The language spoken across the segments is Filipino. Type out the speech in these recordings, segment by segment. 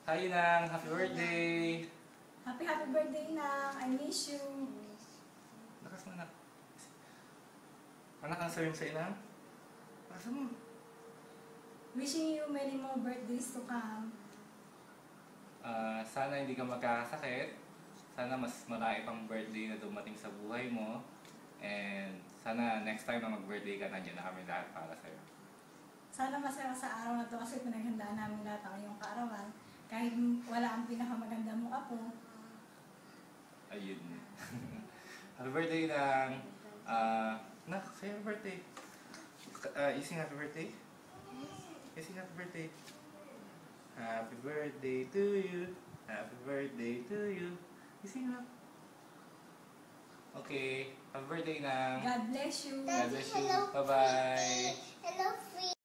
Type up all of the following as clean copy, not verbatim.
Hi Inang, happy birthday! Happy birthday na. I miss you. Lakas mo anak. Anak, ang sabihin sa Inang? Lakas mo. Wishing you many more birthdays to come. Sana hindi ka magkakasakit. Sana mas marami pang birthday na dumating sa buhay mo. And sana next time na mag-birthday ka, nandiyan na kami lahat para sa'yo. Sana masaya sa araw na to kasi pinaghandaan namin lahat ang iyong kaarawan. Kahit wala ang pinakamaganda mong apo. Ayun. Happy birthday Inang! Nak, say happy birthday. Ising happy birthday? Ising happy birthday. Happy birthday to you. Happy birthday to you. Ising up. Okay. Happy birthday Inang. God bless you. God bless you. Bye-bye. Hello, Free.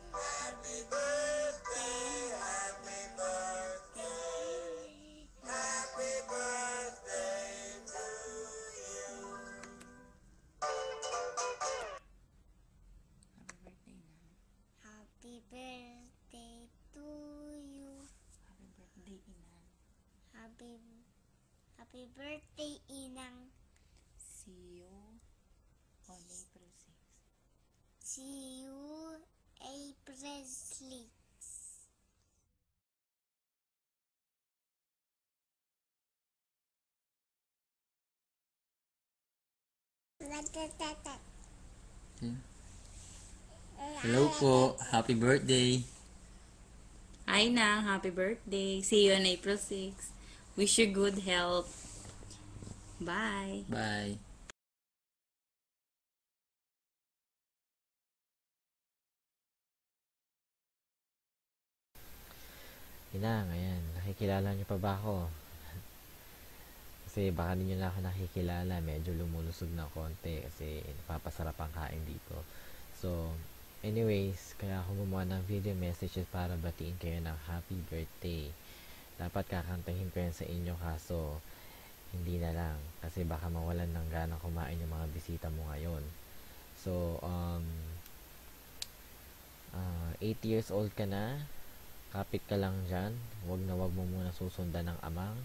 Happy birthday, happy birthday, happy birthday to you. Happy birthday to you. Happy birthday, Inang. Happy birthday, Inang. See you on April 6. See you April 6. Hello po. Happy birthday. Hi Nang, happy birthday. See you on April 6. Wish you good health. Bye. Bye. Inang, ayan. Nakikilala niyo pa ba ako? Kasi baka di niyo na ako nakikilala. Medyo lumulusog na konti kasi napapasarap ang kain dito. So, anyways, kaya ako gumawa ng video messages para batiin kayo ng happy birthday. Dapat kakantahin ko yan sa inyo kaso hindi na lang. Kasi baka mawalan ng ganang kumain yung mga bisita mo ngayon. So, 8 years old ka na. Kapit ka lang dyan. Wag mo muna susundan ng amang.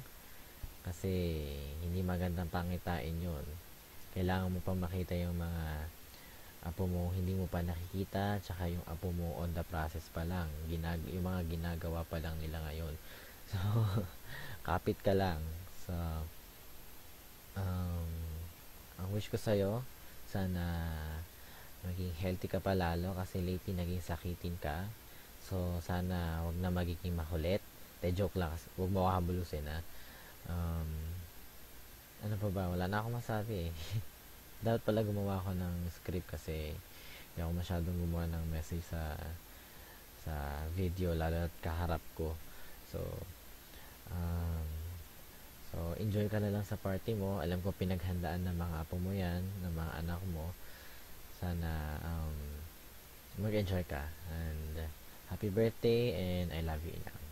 Kasi hindi magandang pangitain yun. Kailangan mo pa makita yung mga apo mo hindi mo pa nakikita. Tsaka yung apo mo on the process pa lang. Yung mga ginagawa pa lang nila ngayon. So, kapit ka lang. So, ang wish ko sa'yo, sana maging healthy ka pa lalo. Kasi lately naging sakitin ka. So, sana wag na magiging makulit. Joke lang. Huwag mo kahabulusin, ha. Ano pa ba? Wala na akong masabi, eh. Dapat pala gumawa ako ng script kasi hindi ako masyadong gumawa ng message sa video, lalo at kaharap ko. So, enjoy ka na lang sa party mo. Alam ko pinaghandaan ng mga apo mo yan, ng mga anak mo. Sana, mag-enjoy ka. And, happy birthday and I love you, Inang.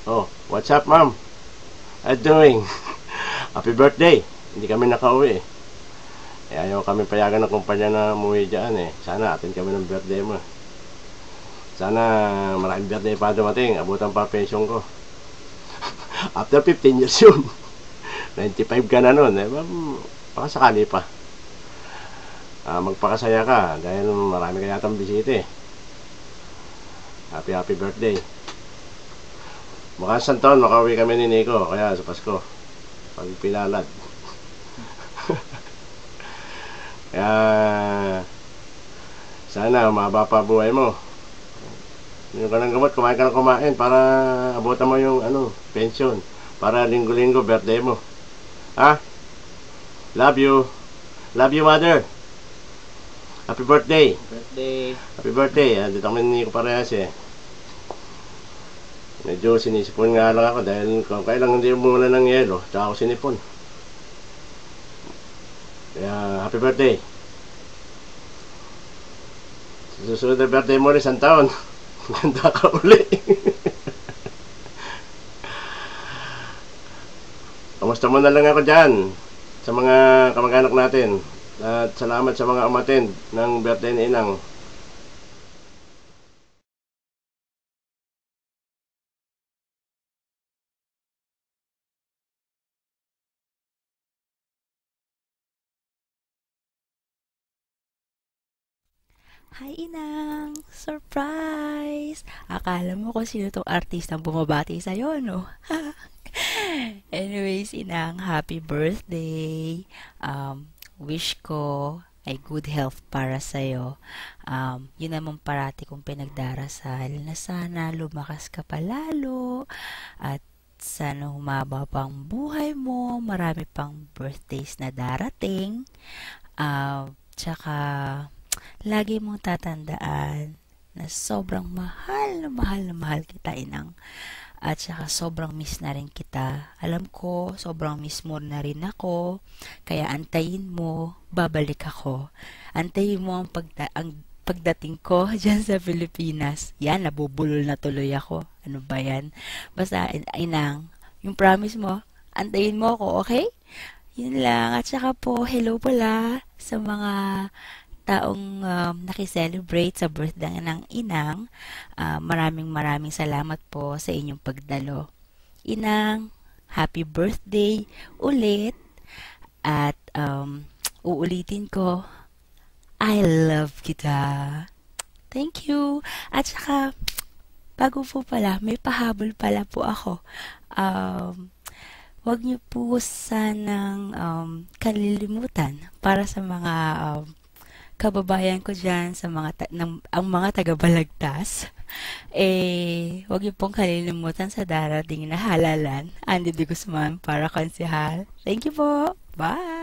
Oh, what's up, ma'am? How you doing? Happy birthday. Hindi kami nakauwi eh. Ayaw kami payagan ng kumpanya na umuwi dyan eh. Sana atin kami ng birthday mo. Sana maraming birthday pa dumating. Abutan pa pension ko. After 15 years yun. 95 ka na nun. Eh, baka sakali pa. Magpakasaya ka dahil marami ka yatang bisita eh. Happy birthday. Mukhang isang taon makauwi kami ni Nico, kaya sa Pasko pag pinalad. Kaya Sana umaba pa buhay mo. Yung ka ng gamot, kumain ka ng kumain para abutan mo yung pension. Para linggo-linggo birthday mo. Ha? Love you. Love you, mother. Happy birthday. Happy birthday. Dito kami ni ko parehas eh. Medyo sinisipon nga lang ako dahil kung kailang hindi umulan ng yelo, tsaka ako sinipon. Kaya, happy birthday. Susunod na birthday mo rin, 1 taon. Ganda ka uli. Kamusta mo na lang ako dyan sa mga kamag-anak natin. At salamat sa mga umattend ng birthday ni Inang. Hi, Inang! Surprise! Akala mo kung sino tong artistang bumabati sa'yo, no? Anyways, Inang, happy birthday! Wish ko ay good health para sa'yo. Yun naman parati kong pinagdarasal na sana lumakas ka palalo at sana humaba pang buhay mo, marami pang birthdays na darating. Tsaka lagi mong tatandaan na sobrang mahal na mahal kita, Inang. At saka sobrang miss na rin kita. Alam ko, sobrang miss mo na rin ako. Kaya antayin mo, babalik ako. Antayin mo ang pagdating ko dyan sa Pilipinas. Yan, nabubulol na tuloy ako. Ano ba yan? Basta, Inang, yung promise mo, antayin mo ako, okay? Yun lang. At saka po, hello pala sa mga taong nakiselebrate sa birthday ng Inang. Maraming salamat po sa inyong pagdalo. Inang, happy birthday ulit. At uulitin ko, I love kita. Thank you. At saka, bago po pala, may pahabol pala po ako. Huwag niyo po sanang kalilimutan para sa mga kababayan ko dyan sa ang mga taga-Balagtas, huwag niyo pong kalilimutan sa darating na halalan. Andy de Guzman para konsehal. Thank you po. Bye!